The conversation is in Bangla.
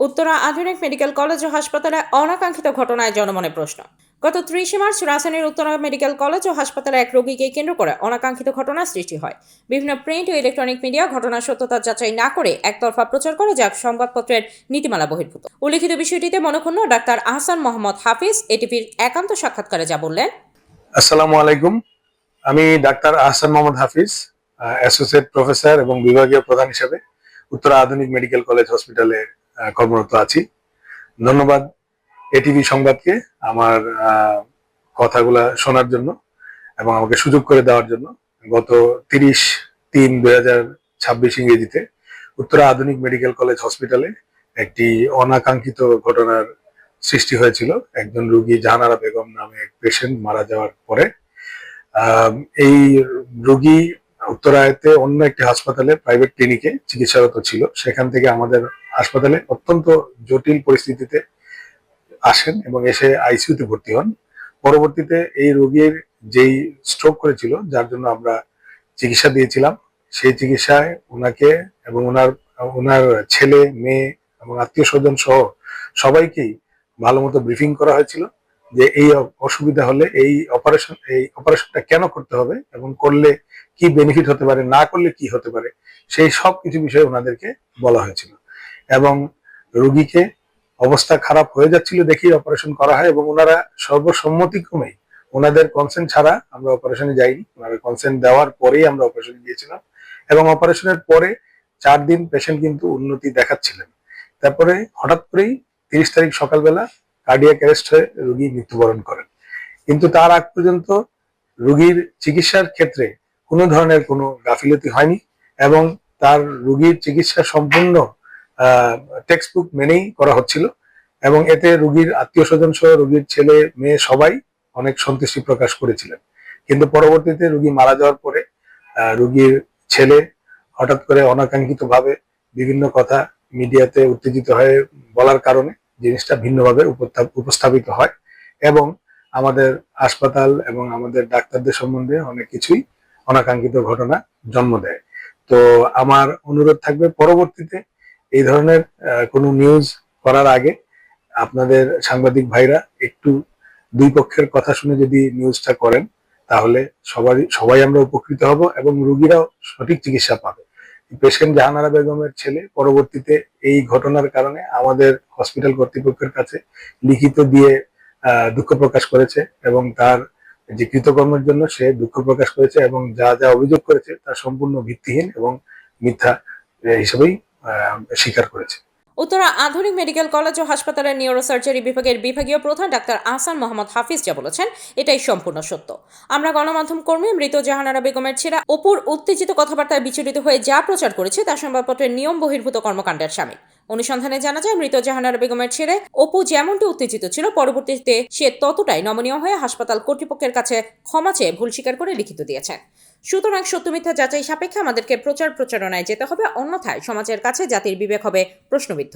উত্তরা আধুনিক মেডিকেল কলেজ ও হাসপাতালে অনাকাঙ্ক্ষিত ঘটনায় জনমনে প্রশ্ন। গত ৩০ মার্চ রাজধানীর উত্তরা মেডিকেল কলেজ ও হাসপাতালে এক রোগীকে কেন্দ্র করে অনাকাঙ্ক্ষিত ঘটনার সৃষ্টি হয়। বিভিন্ন প্রিন্ট ও ইলেকট্রনিক মিডিয়া ঘটনার সত্যতা যাচাই না করে একতরফা প্রচার করে, যা সংবাদপত্রের নীতিমালা বহির্ভূত। উল্লিখিত বিষয়টিতে মনক্ষুণ্ণ ডাক্তার আহসান মোহাম্মদ হাফিজ এটিভির একান্ত সাক্ষাৎকারে যা বললেন। আসসালামু আলাইকুম। আমি doctor Ahsan Mohammad Hafeez, associate professor এবং বিভাগীয় প্রধান হিসেবে উত্তরা আধুনিক মেডিকেল কলেজ হসপিটালে কর্মরত আছি। ধন্যবাদ এটিভি সংবাদকে আমার কথাগুলা শোনার জন্য এবং আমাকে সুযোগ করে দেওয়ার জন্য। গত 30/3/2026 ইংরেজিতে উত্তরা আধুনিক মেডিকেল কলেজ হসপিটালে একটি অনাকাঙ্ক্ষিত ঘটনার সৃষ্টি হয়েছিল। একজন রোগী জাহানারা বেগম নামে এক পেশেন্ট মারা যাওয়ার পরে এই রোগী উত্তরায়তে অন্য একটি হাসপাতালে প্রাইভেট ক্লিনিকে চিকিৎসারত ছিল। সেখান থেকে আমাদের হাসপাতালে অত্যন্ত জটিল পরিস্থিতিতে আসেন এবং এসে আইসিইউতে ভর্তি হন। পরবর্তীতে এই রোগীর যেই স্ট্রোক করেছিল, যার জন্য আমরা চিকিৎসা দিয়েছিলাম, সেই চিকিৎসায় ওনাকে এবং ওনার ছেলে, মেয়ে এবং আত্মীয় স্বজন সহ সবাইকেই ভালো মতো ব্রিফিং করা হয়েছিল যে এই অসুবিধা হলে এই অপারেশনটা কেন করতে হবে এবং করলে কি বেনিফিট হতে পারে, না করলে কি হতে পারে, সেই সব কিছু বিষয়ে ওনাদেরকে বলা হয়েছিল। এবং রোগীকে অবস্থা খারাপ হয়ে যাচ্ছিল দেখেই অপারেশন করা হয় এবং ওনারা সর্বসম্মতিক্রমে ওনাদের কনসেন্ট ছাড়া আমরা অপারেশনে যাইনি। ওনারা কনসেন্ট দেওয়ার পরেই আমরা অপারেশনে গিয়েছিলাম এবং অপারেশনের পরে 4 দিন পেশেন্ট কিন্তু উন্নতি দেখাচ্ছিলেন। তারপরে হঠাৎ করেই 30 তারিখ সকালবেলা কার্ডিয়াক অ্যারেস্ট হয়ে রোগী মৃত্যুবরণ করেন। কিন্তু তার আগ পর্যন্ত রোগীর চিকিৎসার ক্ষেত্রে কোনো ধরনের কোনো গাফিলতি হয়নি এবং তার রোগীর চিকিৎসা সম্পূর্ণ টেক্সট বুক মেনেই করা হচ্ছিল এবং এতে রোগীর আত্মীয় স্বজন সহ রোগীর ছেলে, মেয়ে সবাই অনেক সন্তুষ্টি প্রকাশ করেছিলেন। কিন্তু পরবর্তীতে রোগী মারা যাওয়ার পরে রোগীর ছেলে হঠাৎ করে অনাকাঙ্ক্ষিত ভাবে বিভিন্ন কথা মিডিয়াতে উত্তেজিত হয়ে বলার কারণে জিনিসটা ভিন্নভাবে উপস্থাপিত হয় এবং আমাদের হাসপাতাল এবং আমাদের ডাক্তারদের সম্বন্ধে অনেক কিছুই অনাকাঙ্ক্ষিত ঘটনা জন্ম দেয়। তো আমার অনুরোধ থাকবে, পরবর্তীতে এই ধরনের কোনো নিউজ করার আগে আপনাদের সাংবাদিক ভাইরা একটু দুই পক্ষের কথা শুনে যদি নিউজটা করেন, তাহলে সবাই আমরা উপকৃত হব এবং রোগীরাও সঠিক চিকিৎসা পাবে। পেশেন্ট জাহানারা বেগমের ছেলে পরবর্তীতে এই ঘটনার কারণে আমাদের হসপিটাল কর্তৃপক্ষের কাছে লিখিত দিয়ে দুঃখ প্রকাশ করেছে এবং তার যে কৃতকর্মের জন্য সে দুঃখ প্রকাশ করেছে এবং যা যা অভিযোগ করেছে তা সম্পূর্ণ ভিত্তিহীন এবং মিথ্যা হিসেবেই স্বীকার করেছে। উত্তরা আধুনিক মেডিকেল কলেজ ও হাসপাতালের নিউরোসার্জারি বিভাগের বিভাগীয় প্রধান ডাক্তার আহসান মোহাম্মদ হাফিজ যা বলেছেন, এটাই সম্পূর্ণ সত্য। আমরা গণমাধ্যম কর্মী মৃত জাহানারা বেগমের ছেলে অপুর উত্তেজিত কথাবার্তায় বিচলিত হয়ে যা প্রচার করেছে তা সংবাদপত্রের নিয়ম বহির্ভূত কর্মকাণ্ডের সামিল। অনুসন্ধানে জানা যায়, মৃত জাহানারা বেগমের ছেলে অপু যেমনটি উত্তেজিত ছিল, পরবর্তীতে সে ততটাই নমনীয় হয়ে হাসপাতাল কর্তৃপক্ষের কাছে ক্ষমা চেয়ে ভুল স্বীকার করে লিখিত দিয়েছেন। সুতরাং সত্য মিথ্যা যাচাই সাপেক্ষে আমাদেরকে প্রচারণায় যেতে হবে, অন্যথায় সমাজের কাছে জাতির বিবেক হবে প্রশ্নবিদ্ধ।